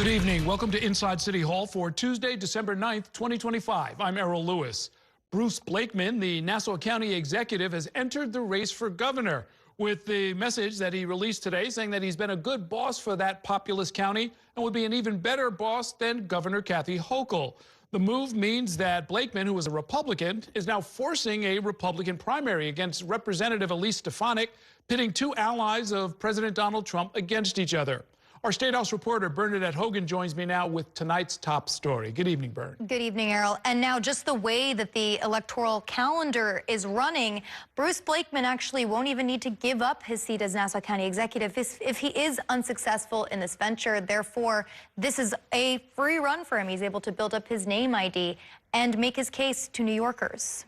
evening. Welcome to Inside City Hall for Tuesday, December 9th, 2025. I'm Errol Lewis. Bruce Blakeman, the Nassau County executive, has entered the race for governor with the message that he released today saying that he's been a good boss for that populous county and would be an even better boss than Governor Kathy Hochul. The move means that Blakeman, who was a Republican, is now forcing a Republican primary against Representative Elise Stefanik, pitting two allies of President Donald Trump against each other. Our State House reporter Bernadette Hogan joins me now with tonight's top story. Good evening, Bern. Good evening, Errol. And now just the way that the electoral calendar is running, Bruce Blakeman actually won't even need to give up his seat as Nassau County executive if he is unsuccessful in this venture. Therefore, this is a free run for him. He's able to build up his name ID and make his case to New Yorkers.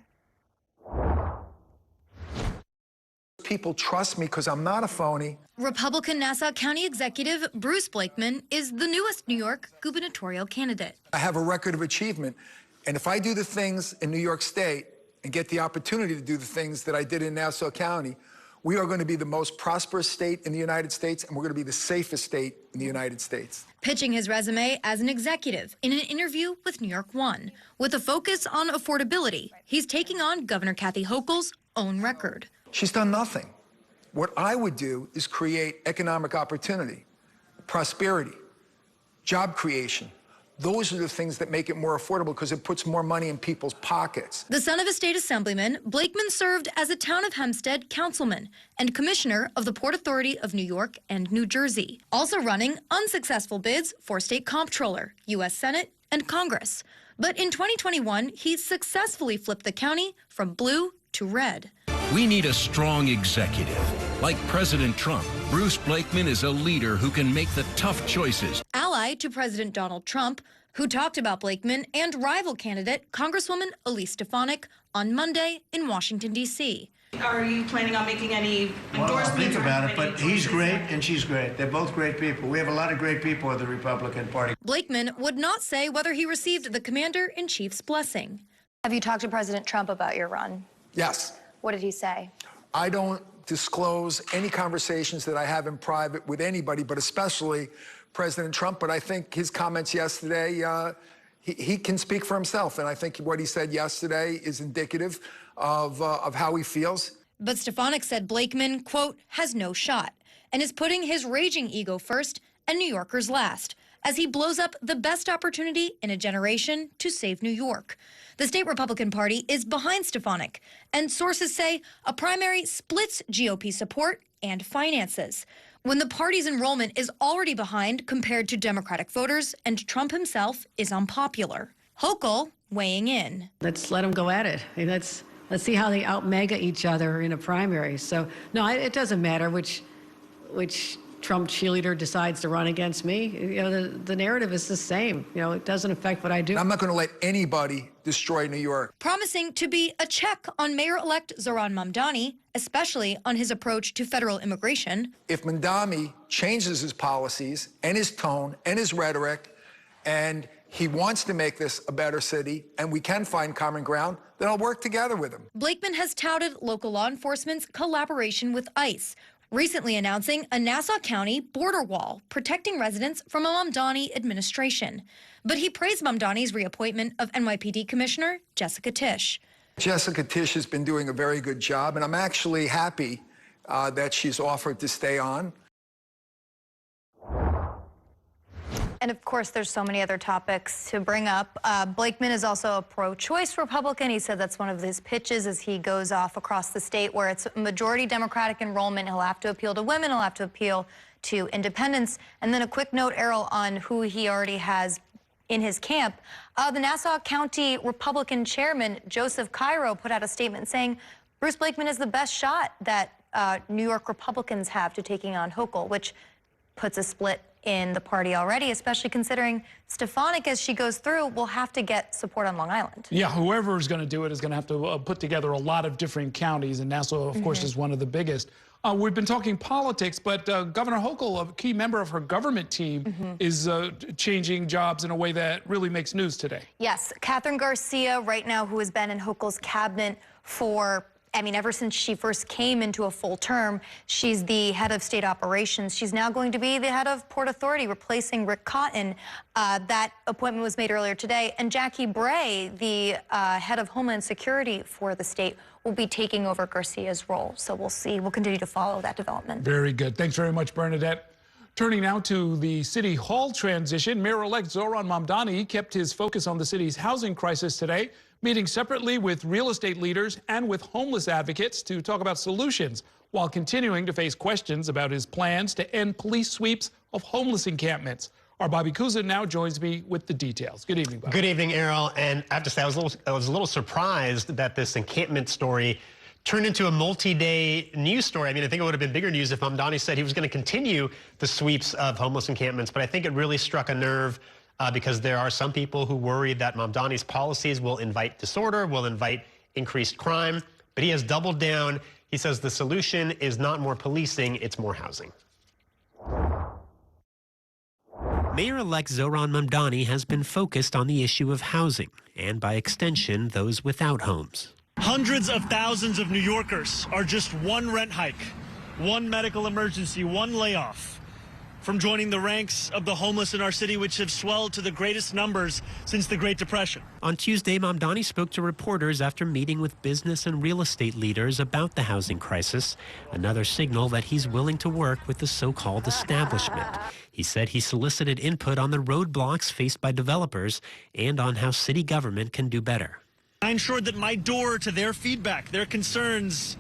People trust me because I'm not a phony. Republican Nassau County Executive Bruce Blakeman is the newest New York gubernatorial candidate. I have a record of achievement, and if I do the things in New York State and get the opportunity to do the things that I did in Nassau County, we are going to be the most prosperous state in the United States, and we're going to be the safest state in the United States. Pitching his resume as an executive in an interview with New York One. With a focus on affordability, he's taking on Governor Kathy Hochul's own record. She's done nothing. What I would do is create economic opportunity, prosperity, job creation. Those are the things that make it more affordable because it puts more money in people's pockets. The son of a state assemblyman, Blakeman served as a town of Hempstead councilman and commissioner of the Port Authority of New York and New Jersey. Also running unsuccessful bids for state comptroller, U.S. Senate, and Congress. But in 2021, he successfully flipped the county from blue to red. We need a strong executive. Like President Trump, Bruce Blakeman is a leader who can make the tough choices. Ally to President Donald Trump, who talked about Blakeman and rival candidate Congresswoman Elise Stefanik on Monday in Washington, D.C. Are you planning on making any endorsements? Well, I'll think about it, but he's great and she's great. They're both great people. We have a lot of great people at the Republican Party. Blakeman would not say whether he received the commander-in-chief's blessing. Have you talked to President Trump about your run? Yes. What did he say? I don't disclose any conversations that I have in private with anybody, but especially President Trump. But I think his comments yesterday, he can speak for himself. And I think what he said yesterday is indicative of how he feels. But Stefanik said Blakeman, quote, has no shot and is putting his raging ego first and New Yorkers last as he blows up the best opportunity in a generation to save New York. The state Republican Party is behind Stefanik, and sources say a primary splits GOP support and finances. When the party's enrollment is already behind compared to Democratic voters, and Trump himself is unpopular. Hochul weighing in. Let's let them go at it. Let's see how they out-mega each other in a primary. So, no, it doesn't matter which Trump cheerleader decides to run against me. You know, the narrative is the same. You know, it doesn't affect what I do. I'm not going to let anybody destroy New York. Promising to be a check on Mayor-elect Zohran Mamdani, especially on his approach to federal immigration. If Mamdani changes his policies and his tone and his rhetoric, and he wants to make this a better city, and we can find common ground, then I'll work together with him. Blakeman has touted local law enforcement's collaboration with ICE, recently announcing a Nassau County border wall protecting residents from a Mamdani administration. But he praised Mamdani's reappointment of NYPD Commissioner Jessica Tisch. Jessica Tisch has been doing a very good job, and I'm actually happy that she's offered to stay on. And of course, there's so many other topics to bring up. Blakeman is also a pro-choice Republican. He said that's one of his pitches as he goes off across the state where it's majority Democratic enrollment. He'll have to appeal to women. He'll have to appeal to independents. And then a quick note, Errol, on who he already has in his camp. The Nassau County Republican chairman, Joseph Cairo, put out a statement saying Bruce Blakeman is the best shot that New York Republicans have to taking on Hochul, which puts a split in the party already, especially considering Stefanik, as she goes through, will have to get support on Long Island. Yeah, whoever is going to do it is going to have to put together a lot of different counties, and Nassau, of course, is one of the biggest. We've been talking politics, but Governor Hochul, a key member of her government team, is changing jobs in a way that really makes news today. Yes, Catherine Garcia, right now, who has been in Hochul's cabinet for I mean, ever since she first came into a full term, she's the head of state operations. She's now going to be the head of Port Authority, replacing Rick Cotton. That appointment was made earlier today. And Jackie Bray, the head of Homeland Security for the state, will be taking over Garcia's role. So we'll see. We'll continue to follow that development. Very good. Thanks very much, Bernadette. Turning now to the City Hall transition, Mayor-elect Zohran Mamdani kept his focus on the city's housing crisis today, meeting separately with real estate leaders and with homeless advocates to talk about solutions, while continuing to face questions about his plans to end police sweeps of homeless encampments. Our Bobby Kuza now joins me with the details. Good evening, Bobby. Good evening, Errol. And I have to say, I was a little surprised that this encampment story turned into a multi-day news story. I mean, I think it would have been bigger news if Mamdani said he was going to continue the sweeps of homeless encampments, but I think it really struck a nerve because there are some people who worry that Mamdani's policies will invite disorder, will invite increased crime, but he has doubled down. He says the solution is not more policing, it's more housing. Mayor-elect Zohran Mamdani has been focused on the issue of housing, and by extension, those without homes. Hundreds of thousands of New Yorkers are just one rent hike, one medical emergency, one layoff from joining the ranks of the homeless in our city, which have swelled to the greatest numbers since the Great Depression. On Tuesday, Mamdani spoke to reporters after meeting with business and real estate leaders about the housing crisis, another signal that he's willing to work with the so-called establishment. He said he solicited input on the roadblocks faced by developers and on how city government can do better. I ensured that my door to their feedback, their concerns,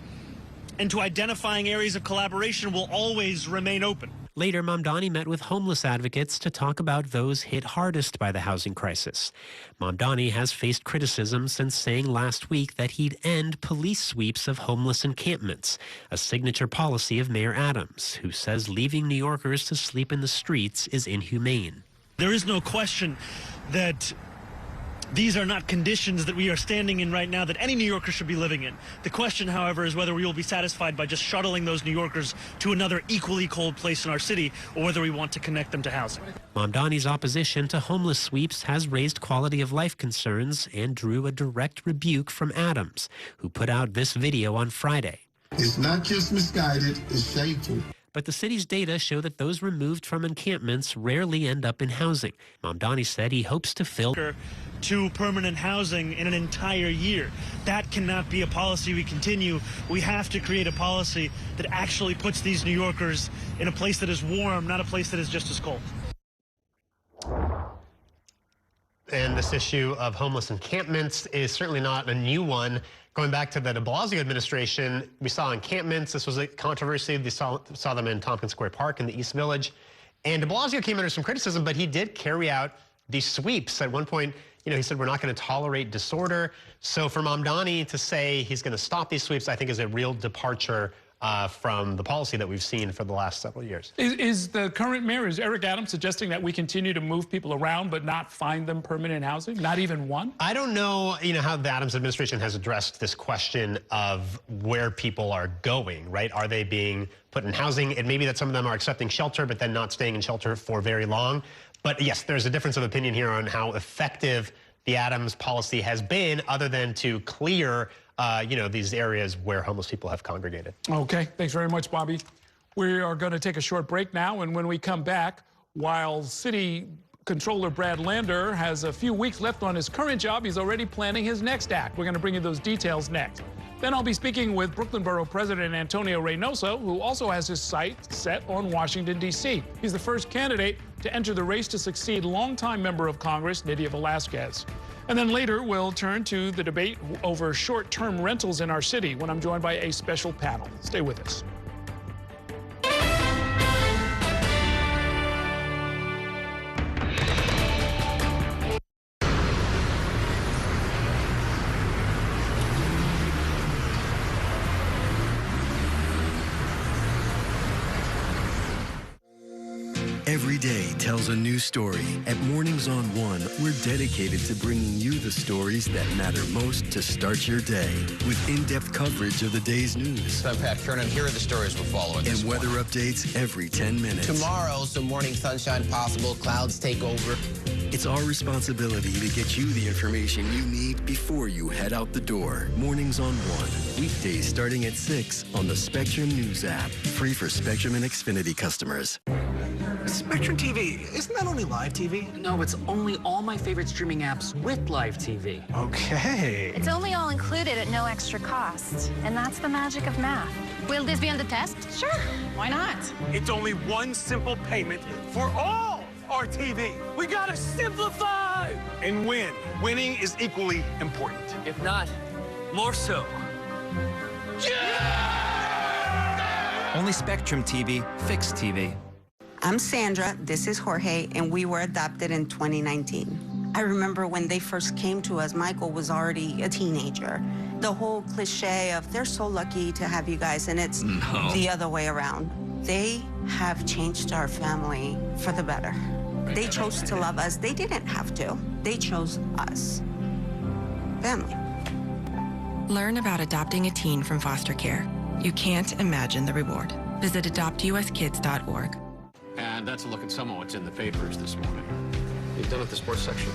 and to identifying areas of collaboration will always remain open. Later, Mamdani met with homeless advocates to talk about those hit hardest by the housing crisis. Mamdani has faced criticism since saying last week that he'd end police sweeps of homeless encampments, a signature policy of Mayor Adams, who says leaving New Yorkers to sleep in the streets is inhumane. There is no question that these are not conditions that we are standing in right now that any New Yorker should be living in. The question, however, is whether we will be satisfied by just shuttling those New Yorkers to another equally cold place in our city, or whether we want to connect them to housing. Mamdani's opposition to homeless sweeps has raised quality of life concerns and drew a direct rebuke from Adams, who put out this video on Friday. It's not just misguided, it's shameful. But the city's data show that those removed from encampments rarely end up in housing. Mamdani said he hopes to fill to permanent housing in an entire year. That cannot be a policy we continue. We have to create a policy that actually puts these New Yorkers in a place that is warm, not a place that is just as cold. And this issue of homeless encampments is certainly not a new one. Going back to the de Blasio administration, we saw encampments. This was a controversy. We saw them in Tompkins Square Park in the East Village. And de Blasio came under some criticism, but he did carry out these sweeps. At one point, he said, we're not going to tolerate disorder. So for Mamdani to say he's going to stop these sweeps, I think is a real departure from the policy that we've seen for the last several years. Is the current mayor, is Eric Adams suggesting that we continue to move people around but not find them permanent housing? Not even one? I don't know, how the Adams administration has addressed this question of where people are going, right? Are they being put in housing? It may be that some of them are accepting shelter but then not staying in shelter for very long. But yes, there's a difference of opinion here on how effective the Adams policy has been, other than to clear these areas where homeless people have congregated. Okay, thanks very much, Bobby. We are going to take a short break now, and when we come back, while City Controller Brad Lander has a few weeks left on his current job, he's already planning his next act. We're going to bring you those details next. Then I'll be speaking with Brooklyn Borough President Antonio Reynoso, who also has his sights set on Washington, D.C. He's the first candidate to enter the race to succeed longtime member of Congress, Nydia Velázquez. And then later, we'll turn to the debate over short-term rentals in our city when I'm joined by a special panel. Stay with us. Every day tells a new story. At Mornings on One, we're dedicated to bringing you the stories that matter most to start your day. With in-depth coverage of the day's news. I'm Pat Kernan. Here are the stories we're following. And weather updates every 10 minutes. Tomorrow, some morning sunshine possible. Clouds take over. It's our responsibility to get you the information you need before you head out the door. Mornings on 1. Weekdays starting at 6 on the Spectrum News app. Free for Spectrum and Xfinity customers. Spectrum TV, isn't that only live TV? No, it's only all my favorite streaming apps with live TV. Okay. It's only all included at no extra cost. And that's the magic of math. Will this be on the test? Sure. Why not? It's only one simple payment for all our TV. We gotta simplify and win. Winning is equally important. If not, more so. Yeah! Only Spectrum TV, fixed TV. I'm Sandra, this is Jorge, and we were adopted in 2019. I remember when they first came to us, Michael was already a teenager. The whole cliche of, they're so lucky to have you guys, and it's the other way around. They have changed our family for the better. They chose to love us. They didn't have to. They chose us. Family. Learn about adopting a teen from foster care. You can't imagine the reward. Visit adoptuskids.org. And that's a look at some of what's in the papers this morning. You've done with the sports section.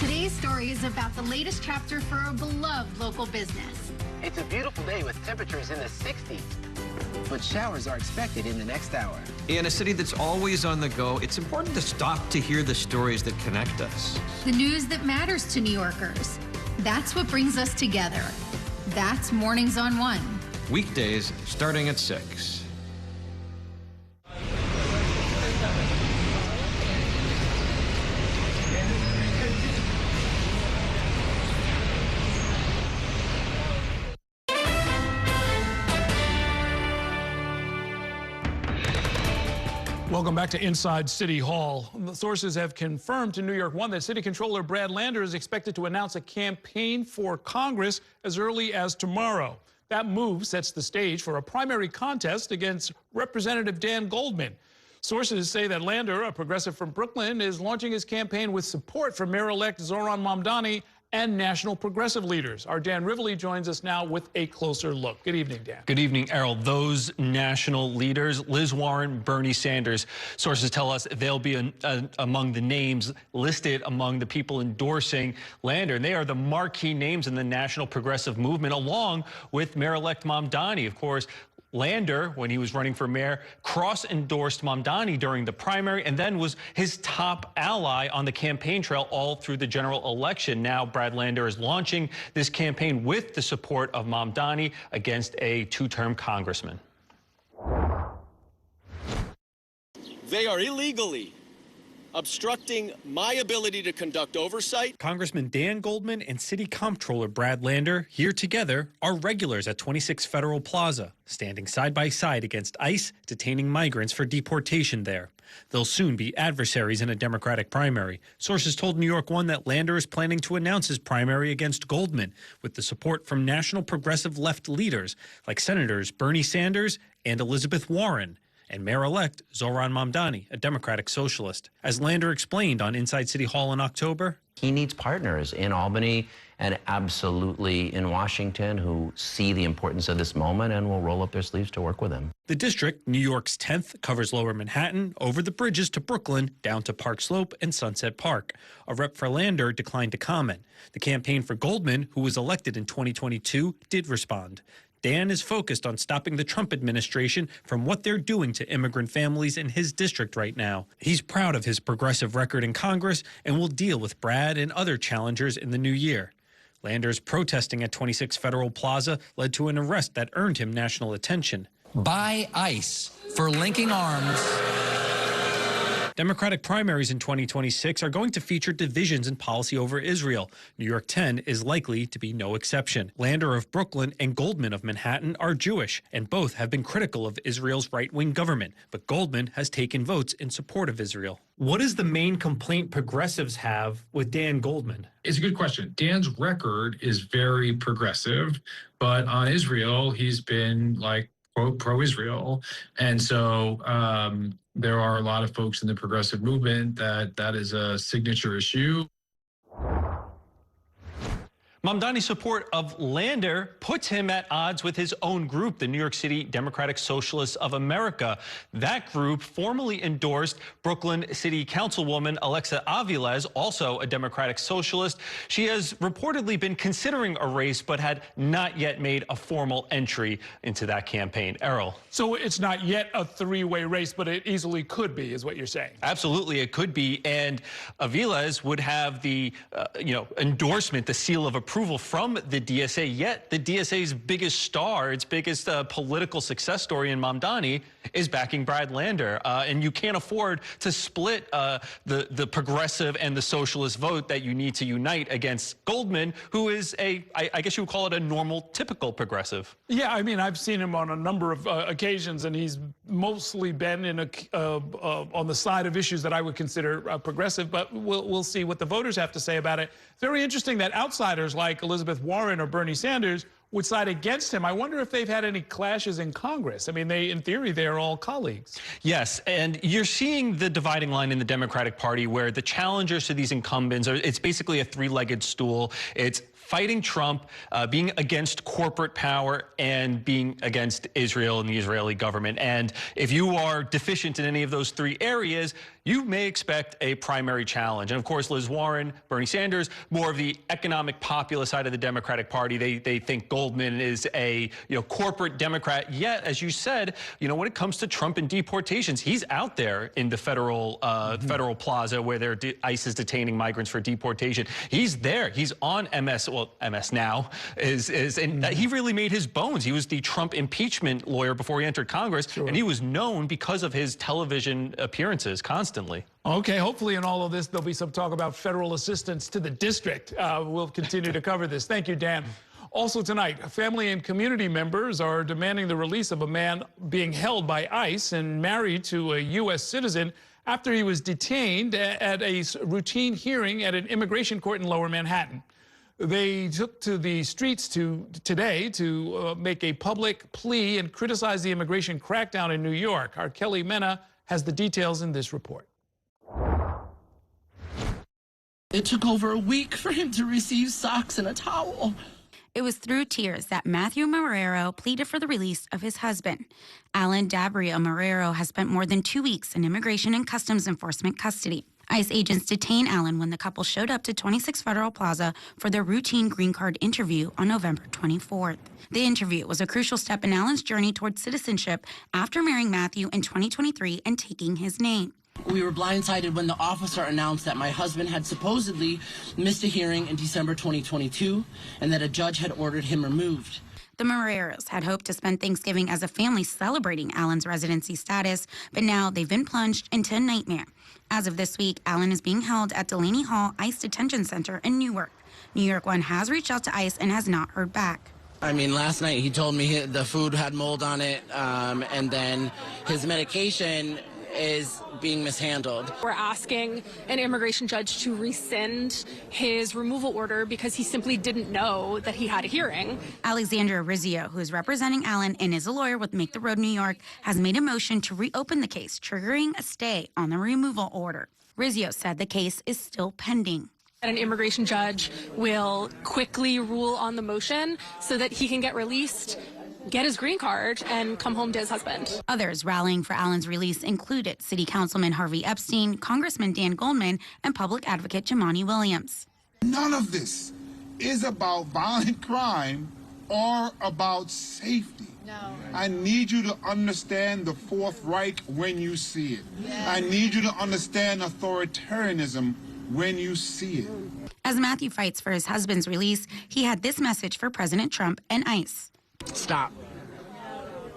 Today's story is about the latest chapter for a beloved local business. It's a beautiful day with temperatures in the 60s, but showers are expected in the next hour. In a city that's always on the go, it's important to stop to hear the stories that connect us. The news that matters to New Yorkers. That's what brings us together. That's Mornings on 1. Weekdays starting at 6. Welcome back to Inside City Hall. The sources have confirmed to New York One that City Controller Brad Lander is expected to announce a campaign for Congress as early as tomorrow. That move sets the stage for a primary contest against Representative Dan Goldman. Sources say that Lander, a progressive from Brooklyn, is launching his campaign with support from Mayor-elect Zohran Mamdani and national progressive leaders. Our Dan Rivoli joins us now with a closer look. Good evening, Dan. Good evening, Errol. Those national leaders, Liz Warren, Bernie Sanders, sources tell us they'll be among the names listed among the people endorsing Lander. And they are the marquee names in the national progressive movement, along with Mayor-elect Mamdani. Of course, Lander, when he was running for mayor, cross-endorsed Mamdani during the primary and then was his top ally on the campaign trail all through the general election. Now, Brad Lander is launching this campaign with the support of Mamdani against a two-term congressman. They are illegally obstructing my ability to conduct oversight. Congressman Dan Goldman and City Comptroller Brad Lander, here together, are regulars at 26 Federal Plaza, standing side by side against ICE detaining migrants for deportation there. They'll soon be adversaries in a Democratic primary. Sources told New York One that Lander is planning to announce his primary against Goldman with the support from national progressive left leaders like Senators Bernie Sanders and Elizabeth Warren, and Mayor-elect Zohran Mamdani, a Democratic socialist. As Lander explained on Inside City Hall in October, he needs partners in Albany and absolutely in Washington who see the importance of this moment and will roll up their sleeves to work with him. The district, New York's 10th, covers Lower Manhattan, over the bridges to Brooklyn, down to Park Slope and Sunset Park. A rep for Lander declined to comment. The campaign for Goldman, who was elected in 2022, did respond. Dan is focused on stopping the Trump administration from what they're doing to immigrant families in his district right now. He's proud of his progressive record in Congress and will deal with Brad and other challengers in the new year. Lander's protesting at 26 Federal Plaza led to an arrest that earned him national attention. Buy ICE for linking arms. Democratic primaries in 2026 are going to feature divisions in policy over Israel. New York 10 is likely to be no exception. Lander of Brooklyn and Goldman of Manhattan are Jewish, and both have been critical of Israel's right-wing government. But Goldman has taken votes in support of Israel. What is the main complaint progressives have with Dan Goldman? It's a good question. Dan's record is very progressive, but on Israel, he's been like pro-Israel. And so there are a lot of folks in the progressive movement that is a signature issue. Mamdani's support of Lander puts him at odds with his own group, the New York City Democratic Socialists of America. That group formally endorsed Brooklyn City Councilwoman Alexa Aviles, also a Democratic Socialist. She has reportedly been considering a race, but had not yet made a formal entry into that campaign. Errol. So it's not yet a three-way race, but it easily could be, is what you're saying. Absolutely, it could be. And Aviles would have the, endorsement, the seal of approval from the DSA, yet the DSA's biggest star, its biggest political success story in Mamdani is backing Brad Lander. And you can't afford to split the progressive and the socialist vote that you need to unite against Goldman, who is I guess you would call it a normal, typical progressive. Yeah, I mean, I've seen him on a number of occasions, and he's mostly been in on the side of issues that I would consider progressive, but we'll see what the voters have to say about it. Very interesting that outsiders like Elizabeth Warren or Bernie Sanders would side against him. I wonder if they've had any clashes in Congress. I mean, in theory, they're all colleagues. Yes, and you're seeing the dividing line in the Democratic Party where the challengers to these incumbents it's basically a three-legged stool. It's fighting Trump, being against corporate power, and being against Israel and the Israeli government. And if you are deficient in any of those three areas, you may expect a primary challenge. And of course, Liz Warren, Bernie Sanders, more of the economic populist side of the Democratic Party. They think Goldman is a corporate Democrat. Yet, as you said, when it comes to Trump and deportations, he's out there in the federal federal plaza where ICE is detaining migrants for deportation. He's there. He's on MS. Well, MS Now and he really made his bones. He was the Trump impeachment lawyer before he entered Congress, and he was known because of his television appearances constantly. Okay, hopefully in all of this, there'll be some talk about federal assistance to the district. We'll continue to cover this. Thank you, Dan. Also tonight, family and community members are demanding the release of a man being held by ICE and married to a U.S. citizen after he was detained at a routine hearing at an immigration court in Lower Manhattan. They took to the streets today to make a public plea and criticize the immigration crackdown in New York. Our Kelly Mena has the details in this report. It took over a week for him to receive socks and a towel. It was through tears that Matthew Marrero pleaded for the release of his husband. Alan Dabria Marrero has spent more than 2 weeks in Immigration and Customs Enforcement custody. ICE agents detained Alan when the couple showed up to 26 Federal Plaza for their routine green card interview on November 24th. The interview was a crucial step in Alan's journey towards citizenship after marrying Matthew in 2023 and taking his name. We were blindsided when the officer announced that my husband had supposedly missed a hearing in December 2022 and that a judge had ordered him removed. The Marreros had hoped to spend Thanksgiving as a family celebrating Alan's residency status, but now they've been plunged into a nightmare. As of this week, Alan is being held at Delaney Hall ICE Detention Center in Newark. New York One has reached out to ICE and has not heard back. I mean, last night he told me the food had mold on it, and then his medication is being mishandled. We're asking an immigration judge to rescind his removal order because he simply didn't know that he had a hearing. Alexandra Rizzio, who is representing Alan and is a lawyer with Make the Road New York, has made a motion to reopen the case, triggering a stay on the removal order. Rizzio said the case is still pending. An immigration judge will quickly rule on the motion so that he can get released, get his green card, and come home to his husband. Others rallying for Alan's release included City Councilman Harvey Epstein, Congressman Dan Goldman, and Public Advocate Jumaane Williams. None of this is about violent crime or about safety. No. I need you to understand the Fourth Reich when you see it. Yeah. I need you to understand authoritarianism when you see it. As Matthew fights for his husband's release, he had this message for President Trump and ICE. Stop.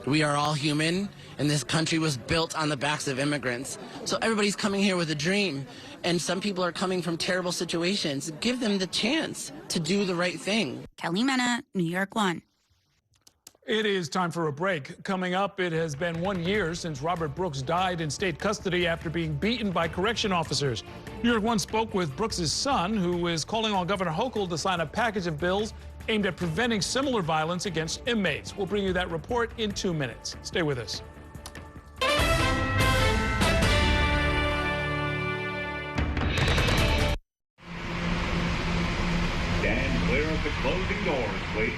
We are all human, and this country was built on the backs of immigrants. So everybody's coming here with a dream, and some people are coming from terrible situations. Give them the chance to do the right thing. Kelly Mena, New York One. It is time for a break. Coming up, it has been 1 year since Robert Brooks died in state custody after being beaten by correction officers. New York One spoke with Brooks' son, who is calling on Governor Hochul to sign a package of bills aimed at preventing similar violence against inmates. We'll bring you that report in 2 minutes. Stay with us. Stand clear of the Closing doors, please.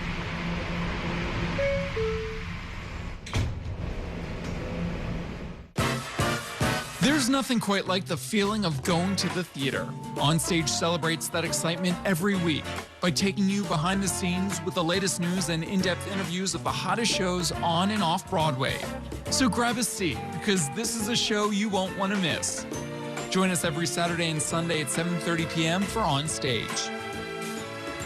There's nothing quite like the feeling of going to the theater. Onstage celebrates that excitement every week by taking you behind the scenes with the latest news and in-depth interviews of the hottest shows on and off Broadway. So grab a seat, because this is a show you won't want to miss. Join us every Saturday and Sunday at 7:30 p.m. for Onstage.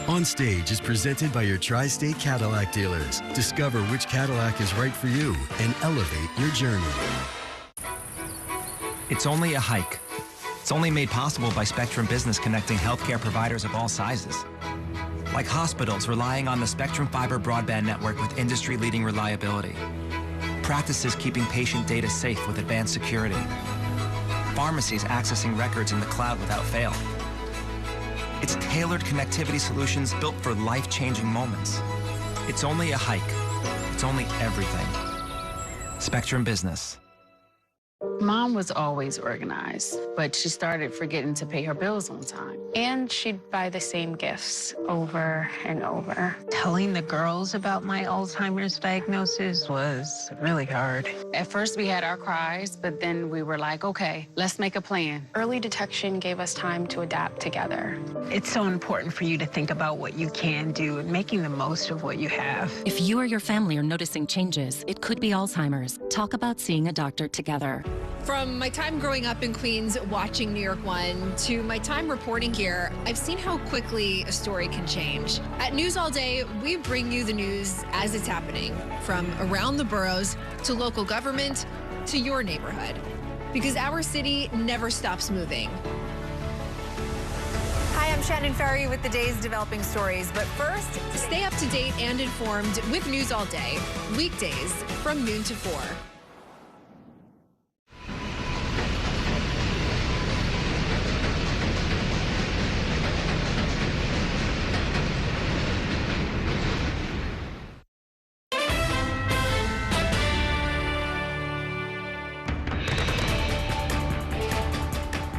Onstage is presented by your Tri-State Cadillac dealers. Discover which Cadillac is right for you and elevate your journey. It's only a hike. It's only made possible by Spectrum Business connecting healthcare providers of all sizes. Like hospitals relying on the Spectrum Fiber broadband network with industry-leading reliability. Practices keeping patient data safe with advanced security. Pharmacies accessing records in the cloud without fail. It's tailored connectivity solutions built for life-changing moments. It's only a hike. It's only everything. Spectrum Business. Mom was always organized, but she started forgetting to pay her bills on time. And she'd buy the same gifts over and over. Telling the girls about my Alzheimer's diagnosis was really hard. At first, we had our cries, but then we were like, okay, let's make a plan. Early detection gave us time to adapt together. It's so important for you to think about what you can do and making the most of what you have. If you or your family are noticing changes, it could be Alzheimer's. Talk about seeing a doctor together. From my time growing up in Queens watching New York 1 to my time reporting here, I've seen how quickly a story can change. At News All Day, we bring you the news as it's happening, from around the boroughs to local government to your neighborhood, because our city never stops moving. Hi, I'm Shannon Ferry with the day's developing stories. But first, stay up to date and informed with News All Day, weekdays from noon to 4.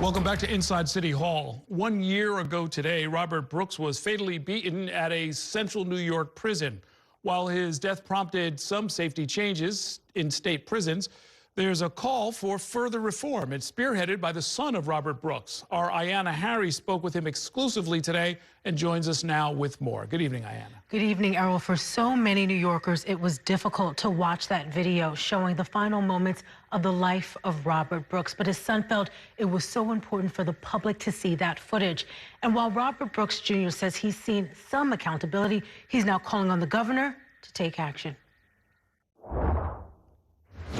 Welcome back to Inside City Hall. 1 year ago today, Robert Brooks was fatally beaten at a central New York prison. While his death prompted some safety changes in state prisons, there's a call for further reform. It's spearheaded by the son of Robert Brooks. Our Ayanna Harry spoke with him exclusively today and joins us now with more. Good evening, Ayanna. Good evening, Errol. For so many New Yorkers, it was difficult to watch that video showing the final moments of the life of Robert Brooks. But his son felt it was so important for the public to see that footage. And while Robert Brooks Jr. says he's seen some accountability, he's now calling on the governor to take action.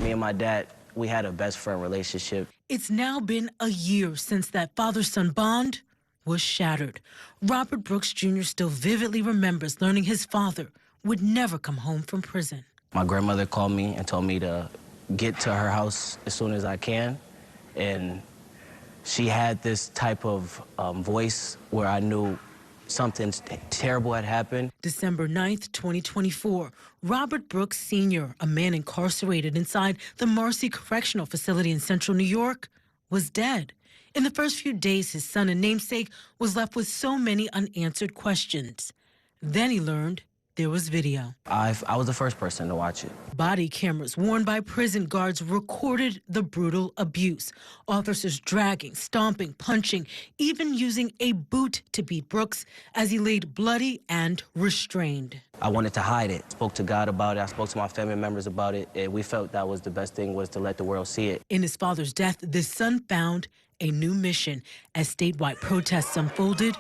Me and my dad, we had a best friend relationship. It's now been a year since that father-son bond was shattered. Robert Brooks Jr. still vividly remembers learning his father would never come home from prison. My grandmother called me and told me to get to her house as soon as I can. And she had this type of voice where I knew something terrible had happened. December 9th, 2024, Robert Brooks Sr., a man incarcerated inside the Marcy Correctional Facility in central New York, was dead. In the first few days, his son and namesake was left with so many unanswered questions. Then he learned there was video. I was the first person to watch it. Body cameras worn by prison guards recorded the brutal abuse. Officers dragging, stomping, punching, even using a boot to beat Brooks as he laid bloody and restrained. I wanted to hide it. Spoke to God about it. I spoke to my family members about it. And we felt that was the best thing, was to let the world see it. In his father's death, the son found a new mission as statewide protests unfolded.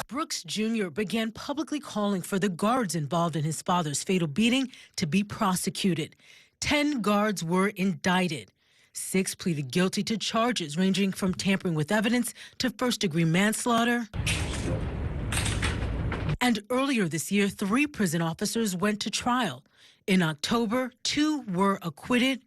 Brooks Jr. began publicly calling for the guards involved in his father's fatal beating to be prosecuted. 10 guards were indicted. 6 pleaded guilty to charges ranging from tampering with evidence to first-degree manslaughter. And earlier this year, 3 prison officers went to trial. In October, 2 were acquitted.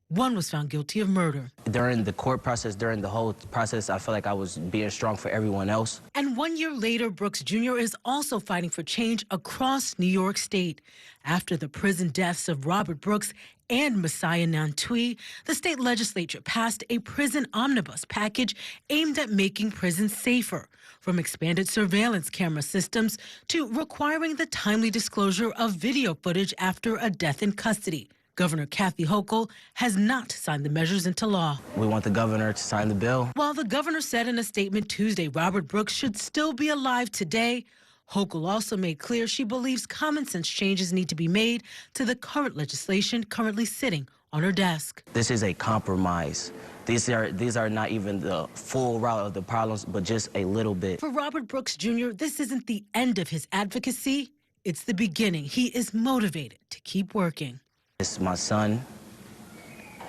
1 was found guilty of murder. During the court process, during the whole process, I felt like I was being strong for everyone else. And 1 year later, Brooks Jr. is also fighting for change across New York State. After the prison deaths of Robert Brooks, and Messiah Nantui, the state legislature passed a prison omnibus package aimed at making prisons safer, from expanded surveillance camera systems to requiring the timely disclosure of video footage after a death in custody. Governor Kathy Hochul has not signed the measures into law. We want the governor to sign the bill. While the governor said in a statement Tuesday Robert Brooks should still be alive today, Hochul also made clear she believes common sense changes need to be made to the current legislation currently sitting on her desk. This is a compromise. These are not even the full route of the problems, but just a little bit. For Robert Brooks Jr., this isn't the end of his advocacy. It's the beginning. He is motivated to keep working. It's my son.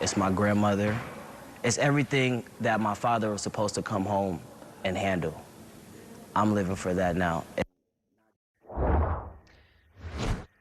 It's my grandmother. It's everything that my father was supposed to come home and handle. I'm living for that now.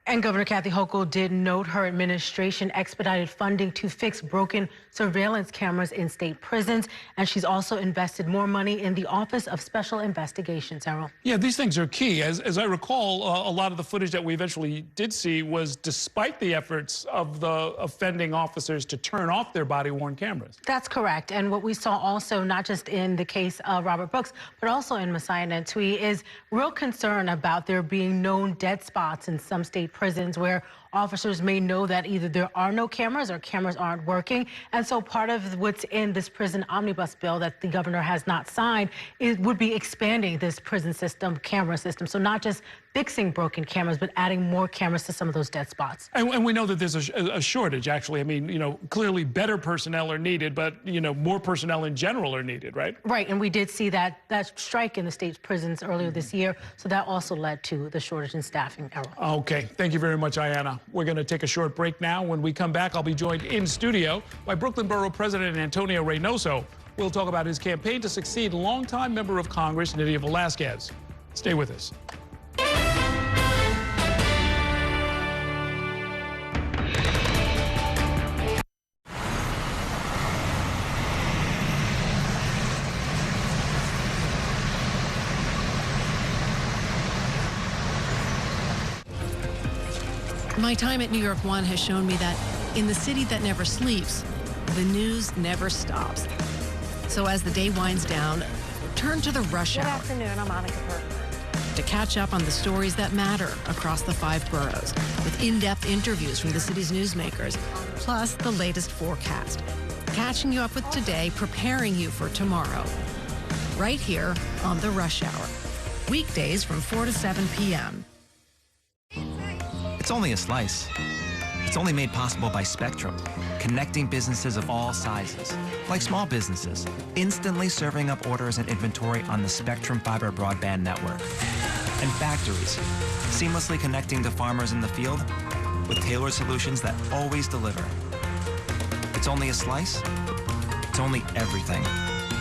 And Governor Kathy Hochul did note her administration expedited funding to fix broken surveillance cameras in state prisons, and she's also invested more money in the Office of Special Investigations, Errol. Yeah, these things are key. As I recall, a lot of the footage that we eventually did see was despite the efforts of the offending officers to turn off their body-worn cameras. That's correct. And what we saw also, not just in the case of Robert Brooks, but also in Messiah Nantui, is real concern about there being known dead spots in some state prisons where officers may know that either there are no cameras or cameras aren't working. And so part of what's in this prison omnibus bill that the governor has not signed would be expanding this prison system, camera system. So not just fixing broken cameras, but adding more cameras to some of those dead spots. And we know that there's a shortage, actually. I mean, clearly better personnel are needed, but, more personnel in general are needed, right? Right. And we did see that strike in the state's prisons earlier this year. So that also led to the shortage in staffing, Errol. Okay. Thank you very much, Ayanna. We're going to take a short break now. When we come back, I'll be joined in studio by Brooklyn Borough President Antonio Reynoso. We'll talk about his campaign to succeed longtime member of Congress, Nydia Velázquez. Stay with us. My time at New York One has shown me that in the city that never sleeps, the news never stops. So as the day winds down, turn to the rush hour. Good afternoon, I'm Monica Burke. To catch up on the stories that matter across the 5 boroughs, with in-depth interviews from the city's newsmakers, plus the latest forecast. Catching you up with today, preparing you for tomorrow. Right here on the Rush Hour. Weekdays from 4 to 7 p.m. It's only a slice. It's only made possible by Spectrum, connecting businesses of all sizes, like small businesses, instantly serving up orders and inventory on the Spectrum Fiber broadband network. And factories, seamlessly connecting to farmers in the field with tailored solutions that always deliver. It's only a slice. It's only everything.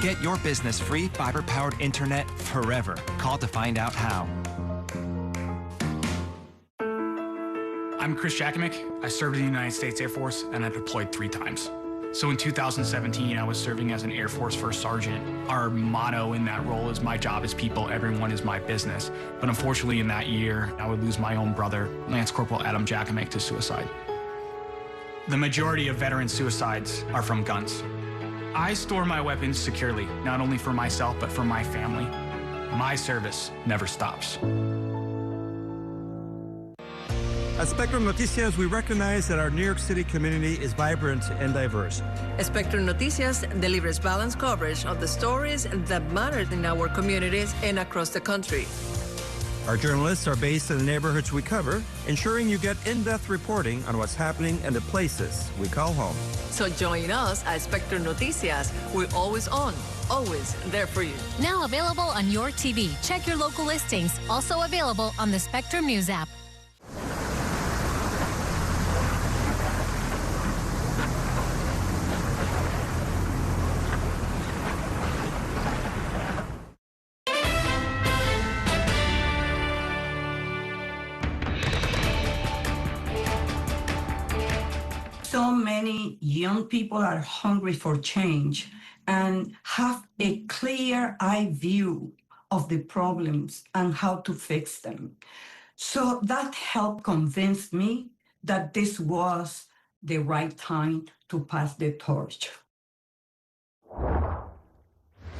Get your business free fiber-powered internet forever. Call to find out how. I'm Chris Jakovic. I served in the United States Air Force, and I deployed 3 times. So in 2017, I was serving as an Air Force First Sergeant. Our motto in that role is, my job is people, everyone is my business. But unfortunately, in that year, I would lose my own brother, Lance Corporal Adam Jakovic, to suicide. The majority of veteran suicides are from guns. I store my weapons securely, not only for myself, but for my family. My service never stops. At Spectrum Noticias, we recognize that our New York City community is vibrant and diverse. Spectrum Noticias delivers balanced coverage of the stories that matter in our communities and across the country. Our journalists are based in the neighborhoods we cover, ensuring you get in-depth reporting on what's happening in the places we call home. So join us at Spectrum Noticias. We're always on, always there for you. Now available on your TV. Check your local listings. Also available on the Spectrum News app. So many young people are hungry for change and have a clear-eye view of the problems and how to fix them. So that helped convince me that this was the right time to pass the torch.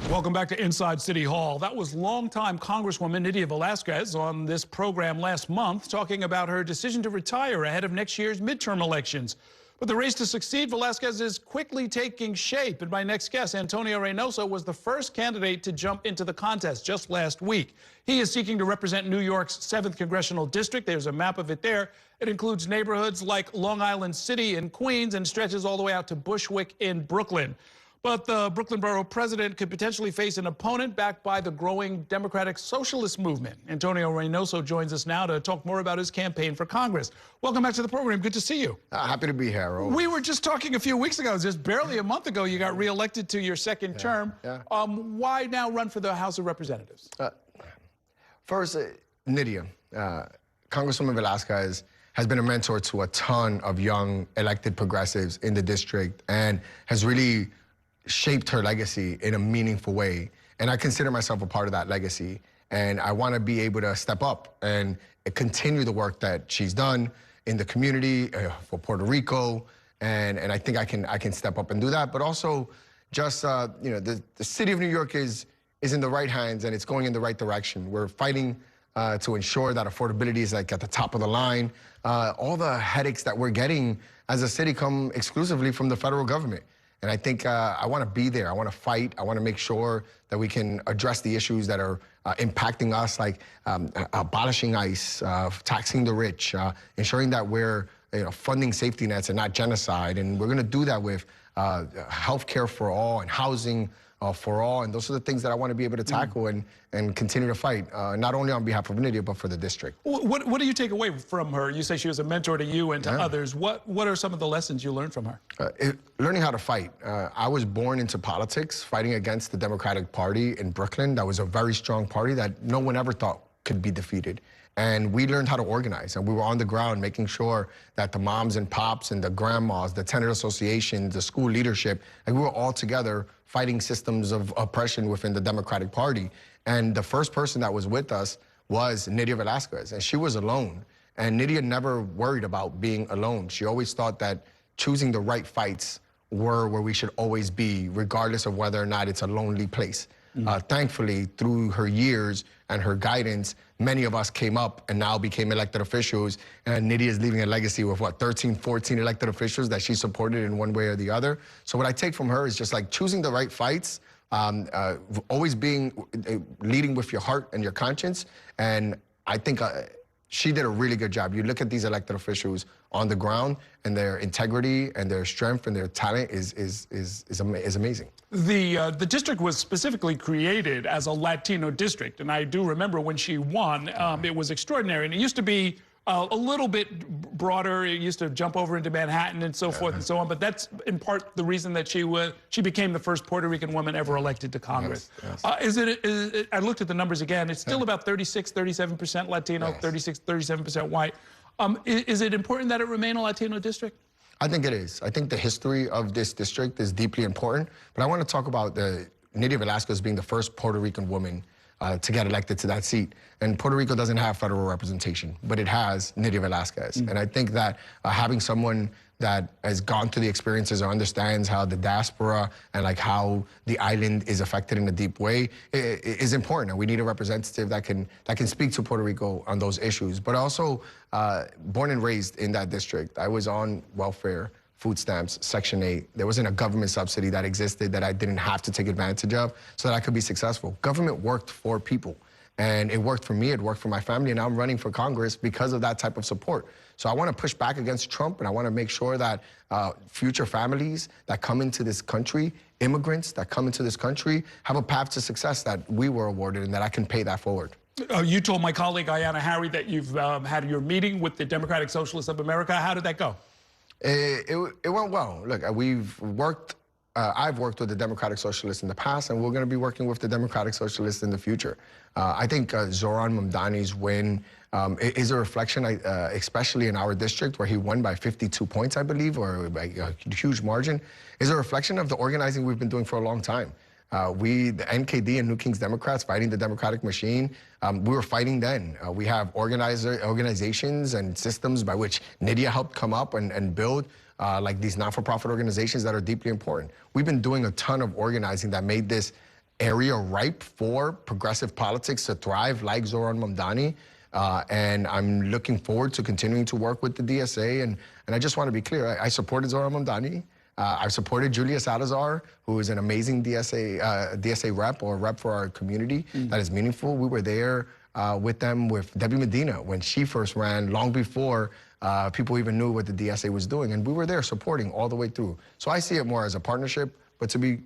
Welcome back to Inside City Hall. That was longtime Congresswoman Nydia Velázquez on this program last month, talking about her decision to retire ahead of next year's midterm elections. But the race to succeed Velázquez is quickly taking shape. And my next guest, Antonio Reynoso, was the first candidate to jump into the contest just last week. He is seeking to represent New York's 7th Congressional District. There's a map of it there. It includes neighborhoods like Long Island City in Queens and stretches all the way out to Bushwick in Brooklyn. But the Brooklyn Borough president could potentially face an opponent backed by the growing Democratic Socialist movement. Antonio Reynoso joins us now to talk more about his campaign for Congress. Welcome back to the program. Good to see you. Happy to be here, Harold. We were just talking a few weeks ago, just barely a month ago, you got reelected to your second term. Why now run for the House of Representatives? First, Nydia, Congresswoman Velázquez has been a mentor to a ton of young elected progressives in the district and has really shaped her legacy in a meaningful way. And I consider myself a part of that legacy. And I want to be able to step up and continue the work that she's done in the community for Puerto Rico. And I think I can step up and do that. But also just, you know, the city of New York is in the right hands and it's going in the right direction. We're fighting to ensure that affordability is like at the top of the line. All the headaches that we're getting as a city come exclusively from the federal government. And I think I want to be there. I want to fight. I want to make sure that we can address the issues that are impacting us, like abolishing ICE, taxing the rich, ensuring that we're funding safety nets and not genocide. And we're going to do that with health care for all and housing for all. And those are the things that I want to be able to tackle and continue to fight, not only on behalf of Nydia, but for the district. What do you take away from her? You say she was a mentor to you and to others. What are some of the lessons you learned from her? Learning how to fight. I was born into politics, fighting against the Democratic Party in Brooklyn. That was a very strong party that no one ever thought could be defeated. And we learned how to organize, and we were on the ground making sure that the moms and pops and the grandmas, the tenant associations, the school leadership, and we were all together fighting systems of oppression within the Democratic Party. And the first person that was with us was Nydia Velázquez, and she was alone. And Nydia never worried about being alone. She always thought that choosing the right fights were where we should always be, regardless of whether or not it's a lonely place. Thankfully, through her years and her guidance, many of us came up and now became elected officials. And Nydia is leaving a legacy with, 13, 14 elected officials that she supported in one way or the other. So what I take from her is just like choosing the right fights, always leading with your heart and your conscience. And I think she did a really good job. You look at these elected officials on the ground, and their integrity and their strength and their talent is amazing. The district was specifically created as a Latino district, and I do remember when she won, it was extraordinary. And it used to be a little bit broader. It used to jump over into Manhattan and so forth and so on. But that's in part the reason that she became the first Puerto Rican woman ever elected to Congress. I looked at the numbers again. It's still about 37% Latino, 37% white. Is it important that it remain a Latino district? I think it is. I think the history of this district is deeply important. But I want to talk about Nydia Velázquez being the first Puerto Rican woman to get elected to that seat. And Puerto Rico doesn't have federal representation, but it has Nydia Velázquez. And I think that having someone that has gone through the experiences or understands how the diaspora and like how the island is affected in a deep way is important. And we need a representative that can speak to Puerto Rico on those issues. But also, born and raised in that district, I was on welfare, food stamps, Section 8. There wasn't a government subsidy that existed that I didn't have to take advantage of so that I could be successful. Government worked for people. And it worked for me, it worked for my family, and now I'm running for Congress because of that type of support. So I want to push back against Trump, and I want to make sure that future families that come into this country, immigrants that come into this country, have a path to success that we were awarded and that I can pay that forward. You told my colleague, Ayanna Harry, that you've had your meeting with the Democratic Socialists of America. How did that go? It went well. Look, I've worked with the Democratic Socialists in the past, and we're going to be working with the Democratic Socialists in the future. I think Zoran Mamdani's win is a reflection, especially in our district, where he won by 52 points, I believe, or by a huge margin, is a reflection of the organizing we've been doing for a long time. The NKD and New Kings Democrats fighting the Democratic machine, we were fighting then. We have organizations and systems by which Nydia helped come up and build like these not-for-profit organizations that are deeply important. We've been doing a ton of organizing that made this area ripe for progressive politics to thrive, like Zohran Mamdani. And I'm looking forward to continuing to work with the DSA. And I just want to be clear, I supported Zohran Mamdani. I've supported Julia Salazar, who is an amazing DSA rep, or rep for our community that is meaningful. We were there with them with Debbie Medina when she first ran, long before people even knew what the DSA was doing. And we were there supporting all the way through. So I see it more as a partnership. But to be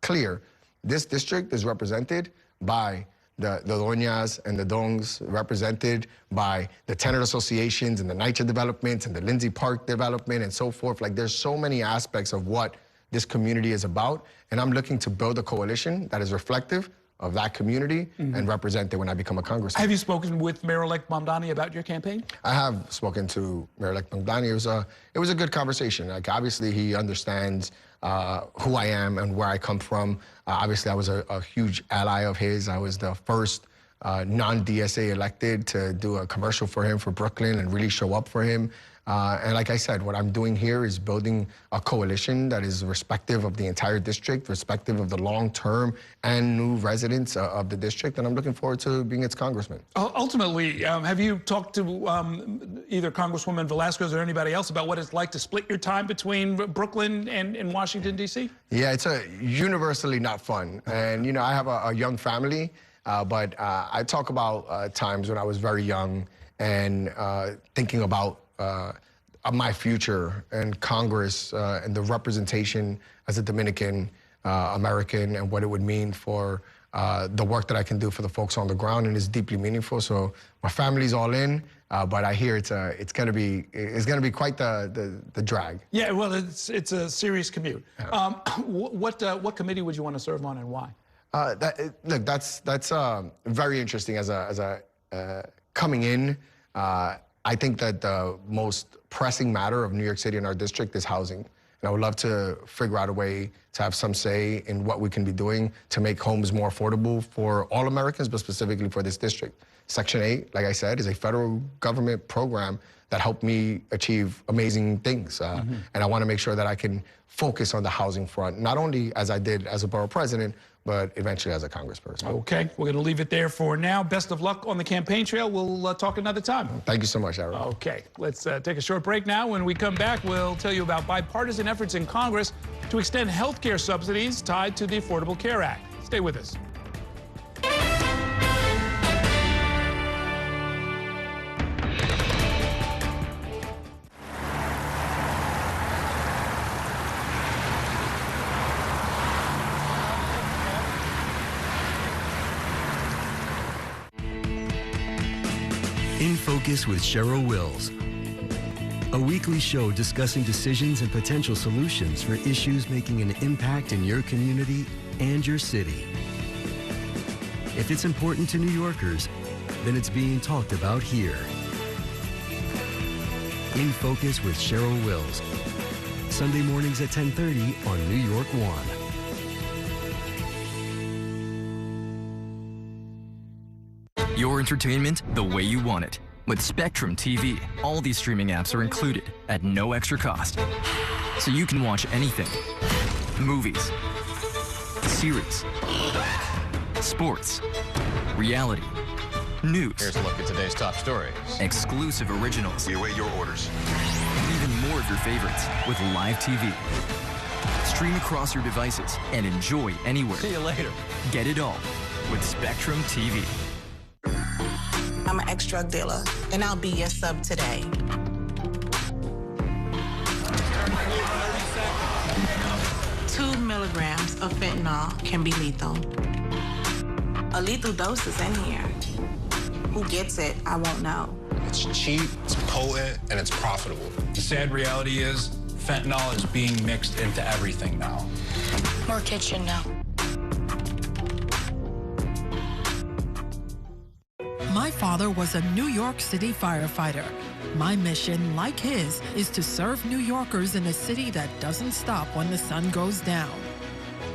clear, this district is represented by the Doñas and the Dongs, represented by the tenant associations and the NYCHA developments and the Lindsay Park development and so forth. Like, there's so many aspects of what this community is about. And I'm looking to build a coalition that is reflective of that community and represent it when I become a congressman. Have you spoken with Mayor-elect Mamdani about your campaign? I have spoken to Mayor-elect Mamdani. It was a good conversation. Like, obviously, he understands who I am and where I come from. Obviously, I was a huge ally of his. I was the first non-DSA elected to do a commercial for him for Brooklyn and really show up for him. And like I said, what I'm doing here is building a coalition that is respective of the entire district, respective of the long-term and new residents of the district, and I'm looking forward to being its congressman. Ultimately, have you talked to either Congresswoman Velasquez or anybody else about what it's like to split your time between Brooklyn and Washington, D.C.? Yeah, it's universally not fun. And, you know, I have a young family, but I talk about times when I was very young and thinking about my future and Congress and the representation as a Dominican American and what it would mean for the work that I can do for the folks on the ground, and it's deeply meaningful. So my family's all in, but I hear it's gonna be quite the drag. Yeah, well, it's a serious commute. Yeah. What committee would you want to serve on and why? Look, that's very interesting as a coming in. I think that the most pressing matter of New York City and our district is housing. And I would love to figure out a way to have some say in what we can be doing to make homes more affordable for all Americans, but specifically for this district. Section 8, like I said, is a federal government program that helped me achieve amazing things. And I want to make sure that I can focus on the housing front, not only as I did as a borough president, but eventually as a congressperson. Okay, we're going to leave it there for now. Best of luck on the campaign trail. We'll talk another time. Thank you so much, Aaron. Okay, let's take a short break now. When we come back, we'll tell you about bipartisan efforts in Congress to extend health care subsidies tied to the Affordable Care Act. Stay with us. In Focus with Cheryl Wills, a weekly show discussing decisions and potential solutions for issues making an impact in your community and your city. If it's important to New Yorkers, then it's being talked about here. In Focus with Cheryl Wills, Sunday mornings at 10:30 on New York One. Your entertainment the way you want it. With Spectrum TV, all these streaming apps are included at no extra cost. So you can watch anything. Movies, series, sports, reality, news. Here's a look at today's top stories. Exclusive originals. We await your orders. And even more of your favorites with live TV. Stream across your devices and enjoy anywhere. See you later. Get it all with Spectrum TV. I'm an ex-drug dealer, and I'll be your sub today. 2 milligrams of fentanyl can be lethal. A lethal dose is in here. Who gets it, I won't know. It's cheap, it's potent, and it's profitable. The sad reality is fentanyl is being mixed into everything now. More kitchen now. My father was a New York City firefighter. My mission, like his, is to serve New Yorkers in a city that doesn't stop when the sun goes down.